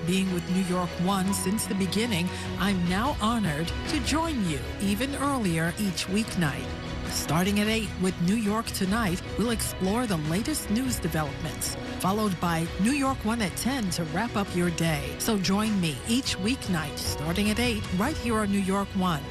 Being with New York One since the beginning, I'm now honored to join you even earlier each weeknight. Starting at 8 with New York Tonight, we'll explore the latest news developments, followed by New York One at 10 to wrap up your day. So join me each weeknight starting at 8 right here on New York One.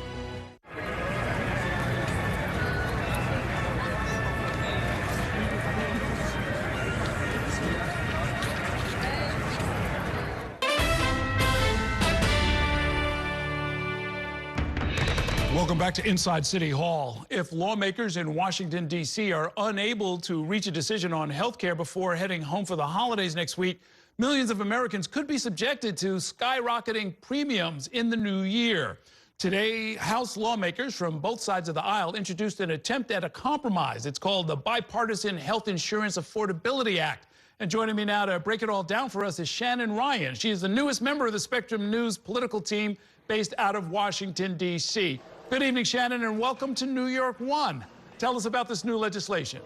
Welcome back to Inside City Hall. If lawmakers in Washington, D.C. are unable to reach a decision on health care before heading home for the holidays next week, millions of Americans could be subjected to skyrocketing premiums in the new year. Today, House lawmakers from both sides of the aisle introduced an attempt at a compromise. It's called the Bipartisan Health Insurance Affordability Act. And joining me now to break it all down for us is Shannon Ryan. She is the newest member of the Spectrum News political team based out of Washington, D.C. Good evening, Shannon, and welcome to New York One. Tell us about this new legislation.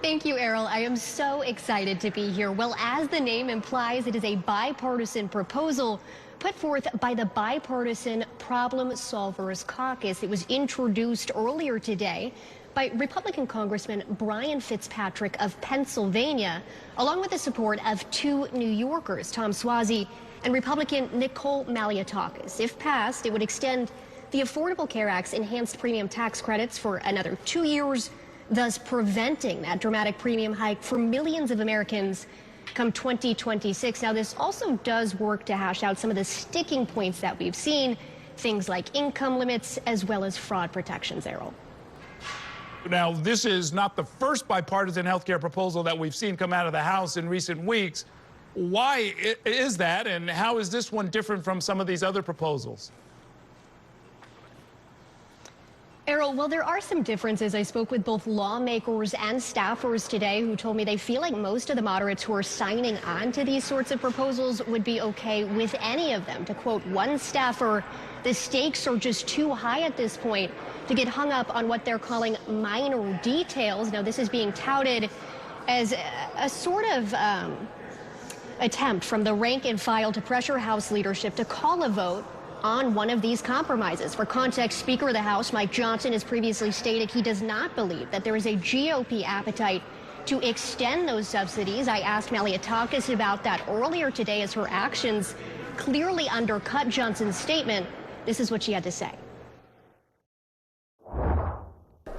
Thank you, Errol. I am so excited to be here. Well, as the name implies, it is a bipartisan proposal put forth by the Bipartisan Problem Solvers Caucus. It was introduced earlier today by Republican Congressman Brian Fitzpatrick of Pennsylvania, along with the support of two New Yorkers, Tom Suozzi and Republican Nicole Malliotakis. If passed, it would extend the Affordable Care Act's enhanced premium tax credits for another 2 years, thus preventing that dramatic premium hike for millions of Americans come 2026. Now, this also does work to hash out some of the sticking points that we've seen, things like income limits as well as fraud protections, Errol. Now, this is not the first bipartisan health care proposal that we've seen come out of the House in recent weeks. Why is that, and how is this one different from some of these other proposals? Errol, well, there are some differences. I spoke with both lawmakers and staffers today who told me they feel like most of the moderates who are signing on to these sorts of proposals would be okay with any of them. To quote one staffer, the stakes are just too high at this point to get hung up on what they're calling minor details. Now, this is being touted as a sort of attempt from the rank and file to pressure House leadership to call a vote on one of these compromises. For context, Speaker of the House Mike Johnson has previously stated he does not believe that there is a GOP appetite to extend those subsidies. I asked Malliotakis about that earlier today as her actions clearly undercut Johnson's statement. This is what she had to say.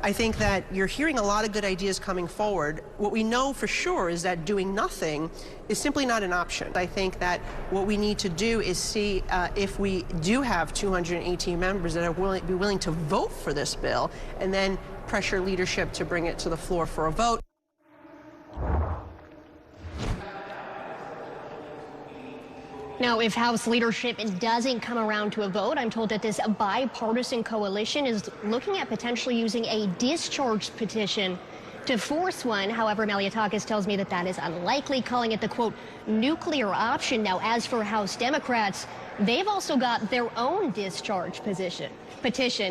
I think that you're hearing a lot of good ideas coming forward. What we know for sure is that doing nothing is simply not an option. I think that what we need to do is see if we do have 218 members that are willing to vote for this bill, and then pressure leadership to bring it to the floor for a vote. Now, if House leadership doesn't come around to a vote, I'm told that this bipartisan coalition is looking at potentially using a discharge petition to force one. However, Malliotakis tells me that that is unlikely, calling it the, quote, nuclear option. Now, as for House Democrats, they've also got their own discharge petition.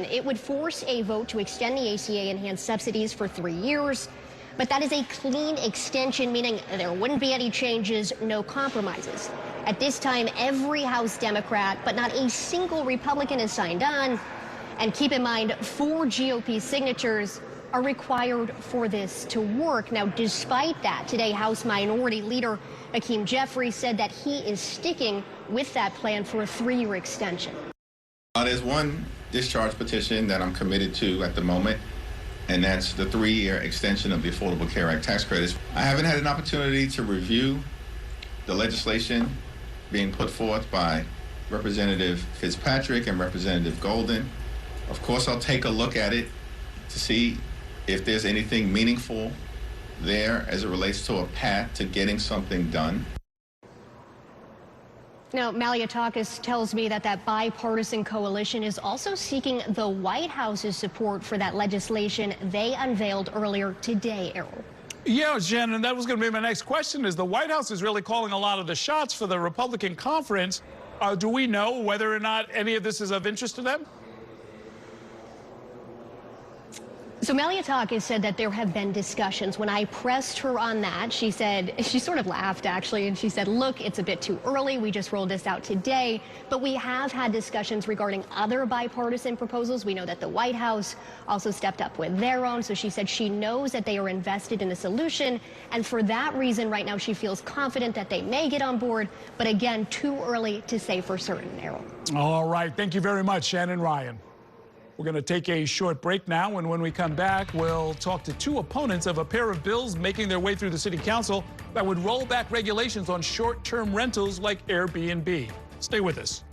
It would force a vote to extend the ACA enhanced subsidies for 3 years. But that is a clean extension, meaning there wouldn't be any changes, no compromises. At this time, every House Democrat, but not a single Republican has signed on. And keep in mind, 4 GOP signatures are required for this to work. Now, despite that, today House Minority Leader Hakeem Jeffries said that he is sticking with that plan for a 3-year extension. There's one discharge petition that I'm committed to at the moment, and that's the 3-year extension of the Affordable Care Act tax credits. I haven't had an opportunity to review the legislation being put forth by Representative Fitzpatrick and Representative Golden. Of course, I'll take a look at it to see if there's anything meaningful there as it relates to a path to getting something done. Now, Malliotakis tells me that that bipartisan coalition is also seeking the White House's support for that legislation they unveiled earlier today, Errol. Yeah, Shannon, that was going to be my next question, is the White House is really calling a lot of the shots for the Republican conference. Do we know whether or not any of this is of interest to them? So Maliatakis said that there have been discussions. When I pressed her on that, she said, she sort of laughed actually, and she said, look, it's a bit too early. We just rolled this out today, but we have had discussions regarding other bipartisan proposals. We know that the White House also stepped up with their own. So she said she knows that they are invested in a solution. And for that reason, right now, she feels confident that they may get on board. But again, too early to say for certain, Errol. All right. Thank you very much, Shannon Ryan. We're going to take a short break now, and when we come back, we'll talk to two opponents of a pair of bills making their way through the City Council that would roll back regulations on short-term rentals like Airbnb. Stay with us.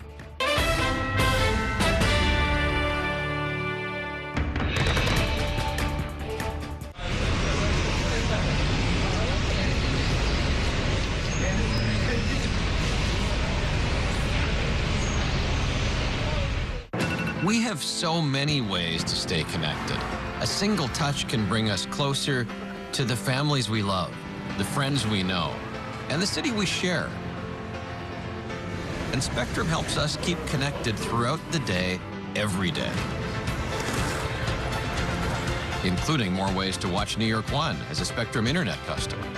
We have so many ways to stay connected. A single touch can bring us closer to the families we love, the friends we know, and the city we share. And Spectrum helps us keep connected throughout the day, every day. Including more ways to watch New York One as a Spectrum Internet customer.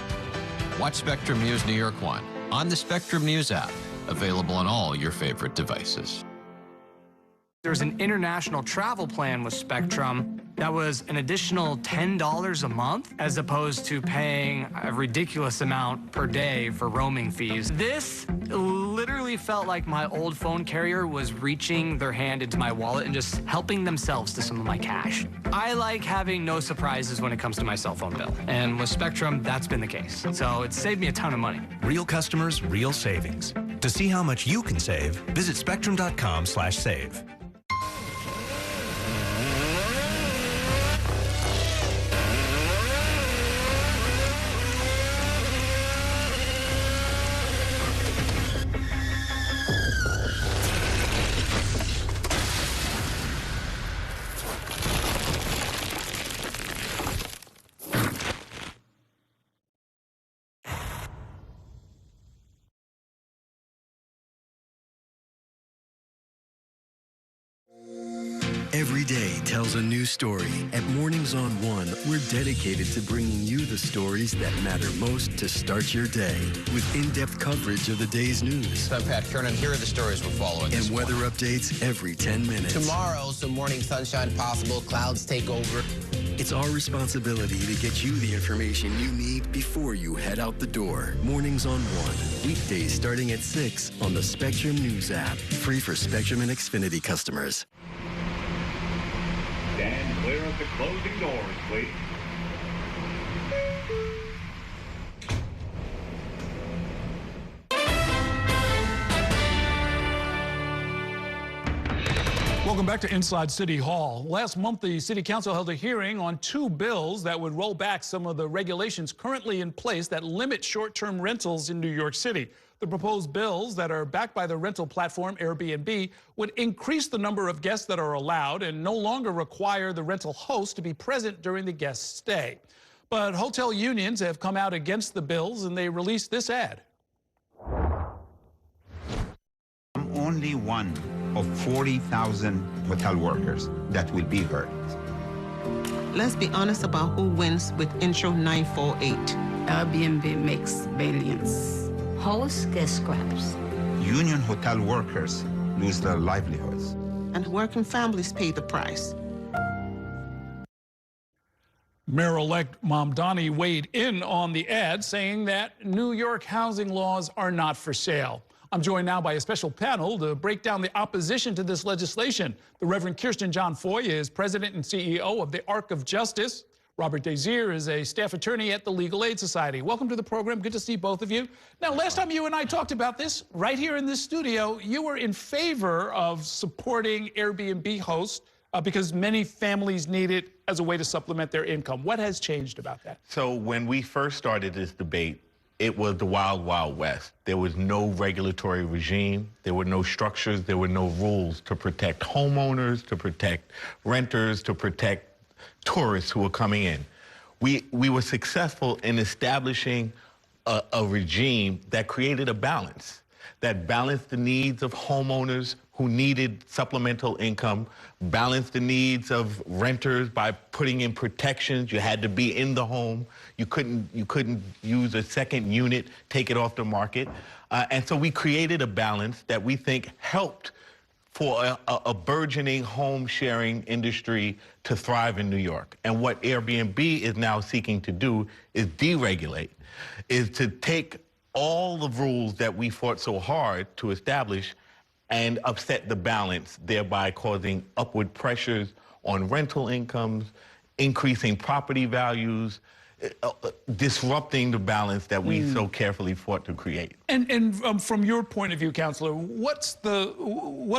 Watch Spectrum News New York One on the Spectrum News app, available on all your favorite devices. There's an international travel plan with Spectrum that was an additional $10 a month, as opposed to paying a ridiculous amount per day for roaming fees. This literally felt like my old phone carrier was reaching their hand into my wallet and just helping themselves to some of my cash. I like having no surprises when it comes to my cell phone bill. And with Spectrum, that's been the case. So it's saved me a ton of money. Real customers, real savings. To see how much you can save, visit spectrum.com/save. Every day tells a new story. At Mornings on One, we're dedicated to bringing you the stories that matter most to start your day with in-depth coverage of the day's news. I'm Pat Kernan. Here are the stories we're following. And weather updates every 10 minutes. Tomorrow, some morning sunshine possible. Clouds take over. It's our responsibility to get you the information you need before you head out the door. Mornings on One. Weekdays starting at 6 on the Spectrum News app. Free for Spectrum and Xfinity customers. Stand clear of the closing doors, please. Welcome back to Inside City Hall. Last month, the City Council held a hearing on two bills that would roll back some of the regulations currently in place that limit short-term rentals in New York City. The proposed bills that are backed by the rental platform Airbnb would increase the number of guests that are allowed and no longer require the rental host to be present during the guest's stay. But hotel unions have come out against the bills, and they released this ad. I'm only one of 40,000 hotel workers that will be hurt. Let's be honest about who wins with Intro 948. Airbnb makes billions. Hosts get scraps. Union hotel workers lose their livelihoods. And working families pay the price. Mayor-elect Mamdani weighed in on the ad, saying that New York housing laws are not for sale. I'm joined now by a special panel to break down the opposition to this legislation. The Reverend Kirsten John Foy is president and CEO of the Arc of Justice. Robert Desir is a staff attorney at the Legal Aid Society. Welcome to the program. Good to see both of you. Now, last time you and I talked about this, right here in this studio, you were in favor of supporting Airbnb hosts because many families need it as a way to supplement their income. What has changed about that? So when we first started this debate, it was the wild, wild west. There was no regulatory regime. There were no structures. There were no rules to protect homeowners, to protect renters, to protect tourists who were coming in. We were successful in establishing a regime that created a balance. that balanced the needs of homeowners who needed supplemental income, balanced the needs of renters by putting in protections. You had to be in the home. You couldn't use a second unit, take it off the market. And so we created a balance that we think helped for a burgeoning home sharing industry to thrive in New York. And what Airbnb is now seeking to do is deregulate, is to take all the rules that we fought so hard to establish and upset the balance, thereby causing upward pressures on rental incomes, increasing property values, disrupting the balance that we so carefully fought to create. And from your point of view, Councilor, what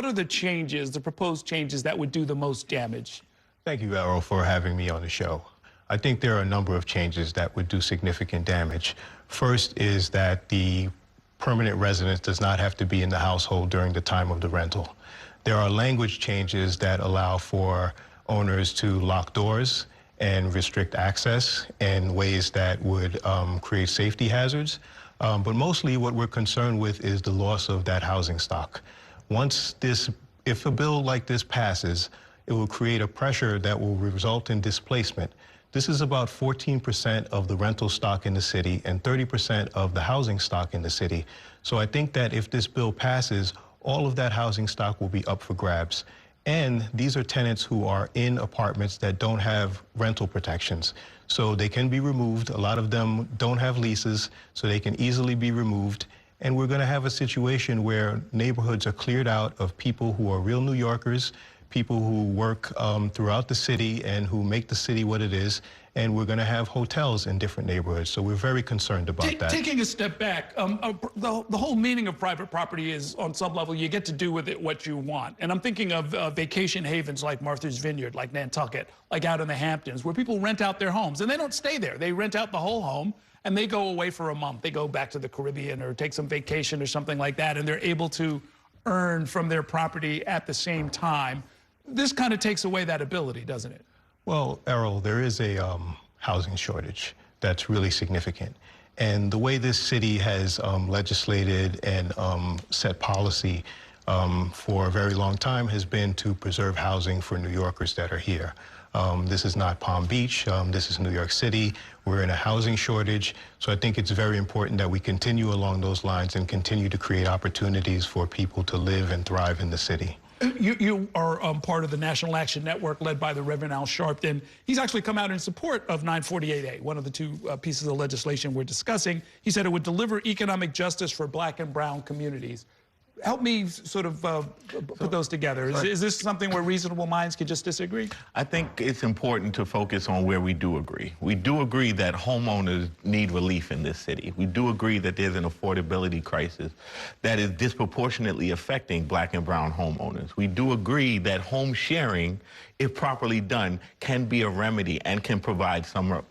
are the changes, the proposed changes that would do the most damage? Thank you, Errol, for having me on the show. I think there are a number of changes that would do significant damage. First is that the permanent resident does not have to be in the household during the time of the rental. There are language changes that allow for owners to lock doors and restrict access in ways that would create safety hazards. But mostly what we're concerned with is the loss of that housing stock. If a bill like this passes, it will create a pressure that will result in displacement. This is about 14% of the rental stock in the city and 30% of the housing stock in the city. So I think that if this bill passes, all of that housing stock will be up for grabs. And these are tenants who are in apartments that don't have rental protections. So they can be removed. A lot of them don't have leases, so they can easily be removed. And we're going to have a situation where neighborhoods are cleared out of people who are real New Yorkers, people who work throughout the city and who make the city what it is, and we're going to have hotels in different neighborhoods. So we're very concerned about that. Taking a step back, the whole meaning of private property is, on some level, you get to do with it what you want. And I'm thinking of vacation havens like Martha's Vineyard, like Nantucket, like out in the Hamptons, where people rent out their homes, and they don't stay there. They rent out the whole home, and they go away for a month. They go back to the Caribbean or take some vacation or something like that, and they're able to earn from their property at the same time. This kind of takes away that ability, doesn't it? Well, Errol, there is a housing shortage that's really significant. And the way this city has legislated and set policy for a very long time has been to preserve housing for New Yorkers that are here. This is not Palm Beach. This is New York City. We're in a housing shortage. So I think it's very important that we continue along those lines and continue to create opportunities for people to live and thrive in the city. You are part of the National Action Network led by the Reverend Al Sharpton. He's actually come out in support of 948A, one of the two pieces of legislation we're discussing. He said it would deliver economic justice for Black and brown communities. Help me sort of put those together. Is this something where reasonable minds can just disagree? I think it's important to focus on where we do agree. We do agree that homeowners need relief in this city. We do agree that there's an affordability crisis that is disproportionately affecting Black and brown homeowners. We do agree that home sharing, if properly done, can be a remedy and can provide some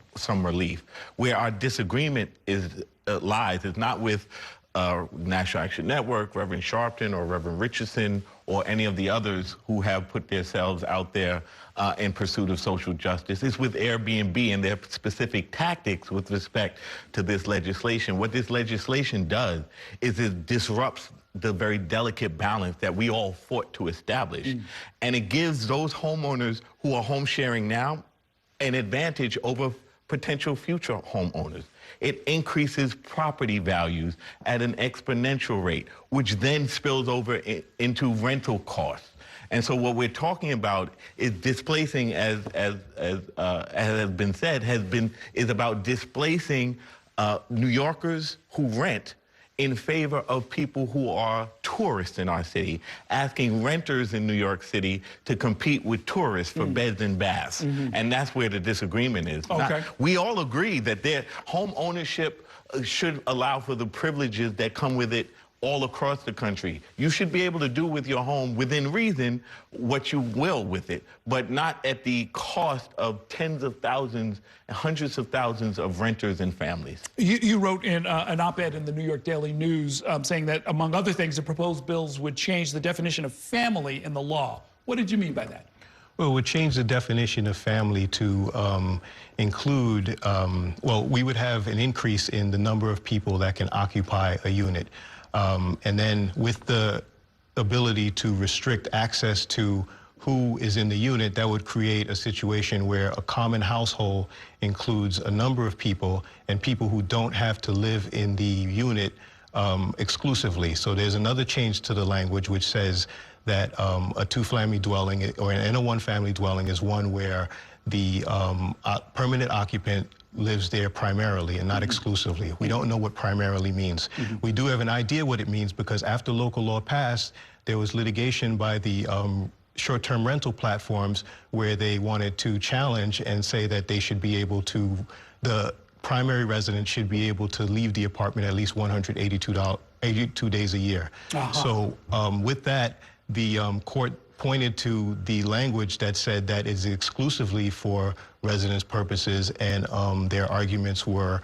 relief. Where our disagreement lies is not with National Action Network, Reverend Sharpton or Reverend Richardson or any of the others who have put themselves out there in pursuit of social justice. It's with Airbnb and their specific tactics with respect to this legislation. What this legislation does is it disrupts the very delicate balance that we all fought to establish. And it gives those homeowners who are home sharing now an advantage over potential future homeowners. It increases property values at an exponential rate, which then spills over into rental costs. And so what we're talking about is displacing, as has been said, is about displacing New Yorkers who rent in favor of people who are tourists in our city, asking renters in New York City to compete with tourists for beds and baths. And that's where the disagreement is. Okay. We all agree that their home ownership should allow for the privileges that come with it all across the country. You should be able to do with your home, within reason, what you will with it, but not at the cost of tens of thousands, hundreds of thousands of renters and families. You wrote in an op-ed in the New York Daily News saying that, among other things, the proposed bills would change the definition of family in the law. What did you mean by that? Well, it would change the definition of family to include, well, we would have an increase in the number of people that can occupy a unit. And then with the ability to restrict access to who is in the unit, that would create a situation where a common household includes a number of people and people who don't have to live in the unit exclusively. So there's another change to the language which says that a two-family dwelling or a one-family dwelling is one where the permanent occupant lives there primarily and not exclusively. We don't know what primarily means. We do have an idea what it means because after local law passed, there was litigation by the short-term rental platforms where they wanted to challenge and say that they should be able to, the primary resident should be able to leave the apartment at least 182 days a year. So with that, the court pointed to the language that said that is exclusively for residence purposes, and their arguments were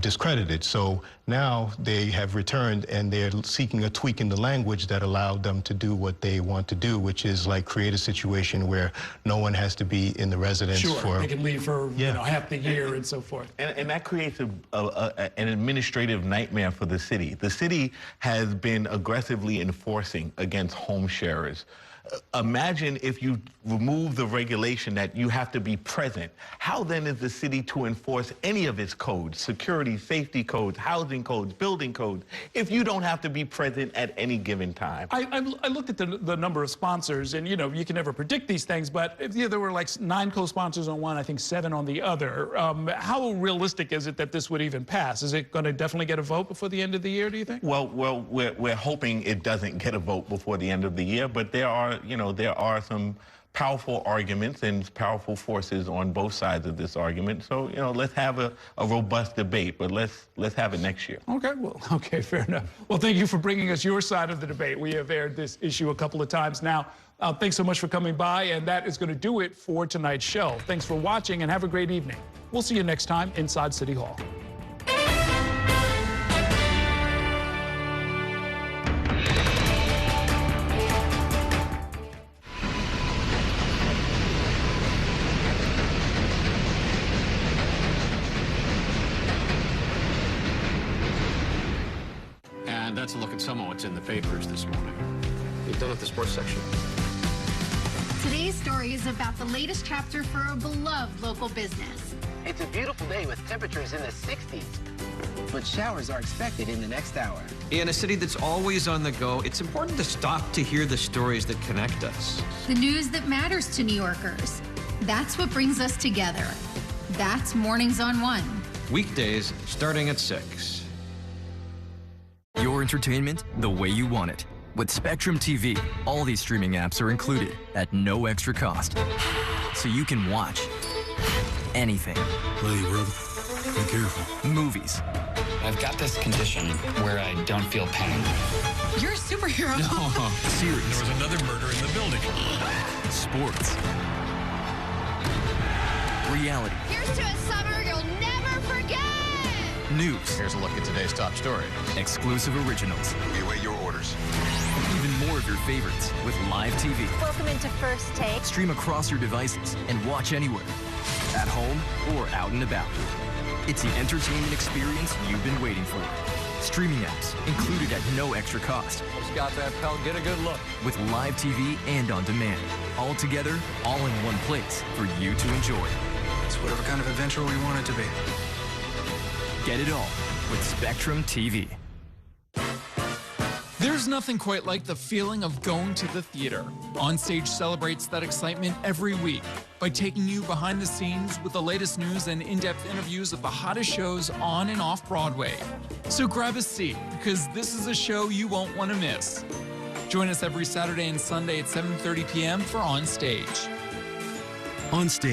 discredited. So now they have returned and they're seeking a tweak in the language that allowed them to do what they want to do, which is like create a situation where no one has to be in the residence for... They can leave for you know, half the year and so forth. And that creates an administrative nightmare for the city. The city has been aggressively enforcing against home sharers. Imagine if you remove the regulation that you have to be present. How then is the city to enforce any of its codes, security, safety codes, housing codes, building codes, if you don't have to be present at any given time? I looked at the number of sponsors, and you know, you can never predict these things, but there were like 9 co-sponsors on one, I think 7 on the other. How realistic is it that this would even pass? Is it going to definitely get a vote before the end of the year, do you think? Well, we're hoping it doesn't get a vote before the end of the year, but there are some powerful arguments and powerful forces on both sides of this argument. So, let's have a robust debate, but let's have it next year. Okay, fair enough. Well, thank you for bringing us your side of the debate. We have aired this issue a couple of times now. Thanks so much for coming by, and that is going to do it for tonight's show. Thanks for watching, and have a great evening. We'll see you next time inside City Hall. That's a look at some of what's in the papers this morning. You've done with the sports section. Today's story is about the latest chapter for a beloved local business. It's a beautiful day with temperatures in the 60s, but showers are expected in the next hour. In a city that's always on the go, it's important to stop to hear the stories that connect us. The news that matters to New Yorkers. That's what brings us together. That's Mornings on One. Weekdays starting at 6. Your entertainment the way you want it. With Spectrum TV, all these streaming apps are included at no extra cost. So you can watch anything. Hey, brother. Be careful. Movies. I've got this condition where I don't feel pain. You're a superhero. No. Series. There was another murder in the building. Sports. Reality. Here's to a summer you'll never forget. News. Here's a look at today's top story. Exclusive originals. We await your orders. Even more of your favorites with live TV. Welcome into First Take. Stream across your devices and watch anywhere. At home or out and about. It's the entertainment experience you've been waiting for. Streaming apps included at no extra cost. Just got that, pal. Get a good look. With live TV and on demand. All together, all in one place for you to enjoy. It's whatever kind of adventure we want it to be. Get it all with Spectrum TV. There's nothing quite like the feeling of going to the theater. Onstage celebrates that excitement every week by taking you behind the scenes with the latest news and in-depth interviews of the hottest shows on and off Broadway. So grab a seat, because this is a show you won't want to miss. Join us every Saturday and Sunday at 7:30 p.m. for Onstage. On Stage.